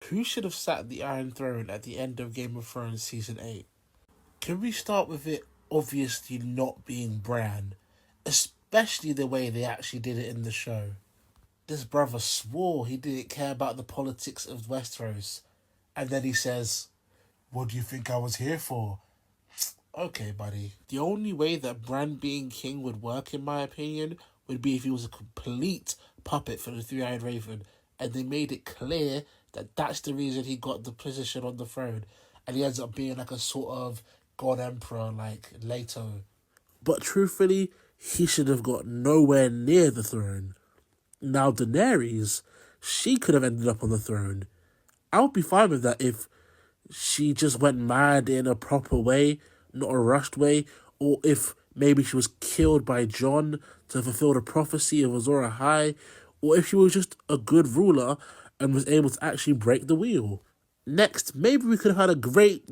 Who should have sat the Iron Throne at the end of Game of Thrones Season 8? Can we start with it obviously not being Bran? Especially the way they actually did it in the show. This brother swore he didn't care about the politics of Westeros. And then he says, "What do you think I was here for?" Okay, buddy. The only way that Bran being king would work, in my opinion, would be if he was a complete puppet for the Three-Eyed Raven. And they made it clear that that's the reason he got the position on the throne. And he ends up being like a sort of god emperor like Leto. But truthfully, he should have got nowhere near the throne. Now Daenerys, she could have ended up on the throne. I would be fine with that if she just went mad in a proper way, not a rushed way, or if maybe she was killed by Jon to fulfill the prophecy of Azor Ahai, or if she was just a good ruler and was able to actually break the wheel. Next, maybe we could have had a great...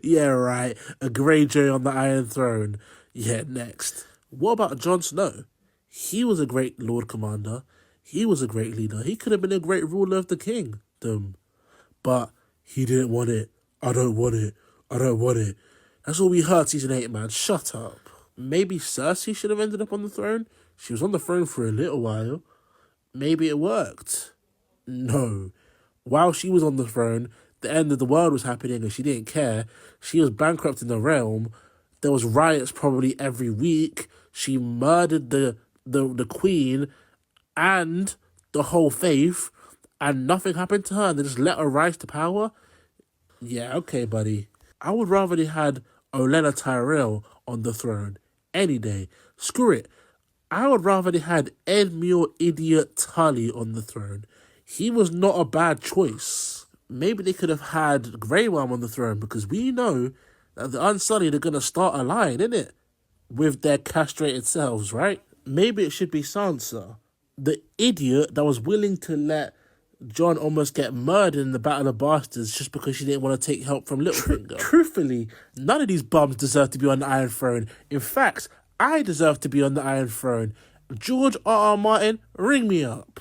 Yeah, right, a Greyjoy on the Iron Throne. Yeah, next. What about Jon Snow? He was a great Lord Commander. He was a great leader. He could have been a great ruler of the kingdom. But he didn't want it. I don't want it. I don't want it. That's all we heard Season 8, man. Shut up. Maybe Cersei should have ended up on the throne. She was on the throne for a little while. Maybe it worked. No. While she was on the throne, the end of the world was happening and she didn't care. She was bankrupt in the realm. There was riots probably every week. She murdered the queen and the whole faith, and nothing happened to her, and they just let her rise to power? Yeah, okay, buddy. I would rather they had Olenna Tyrell on the throne any day. Screw it. I would rather they had Edmure Idiot Tully on the throne. He was not a bad choice. Maybe they could have had Grey Worm on the throne, because we know that the Unsullied are going to start a line, innit? With their castrated selves, right? Maybe it should be Sansa, the idiot that was willing to let Jon almost get murdered in the Battle of Bastards just because she didn't want to take help from Littlefinger. Truthfully, none of these bums deserve to be on the Iron Throne. In fact, I deserve to be on the Iron Throne. George R. R. Martin, ring me up.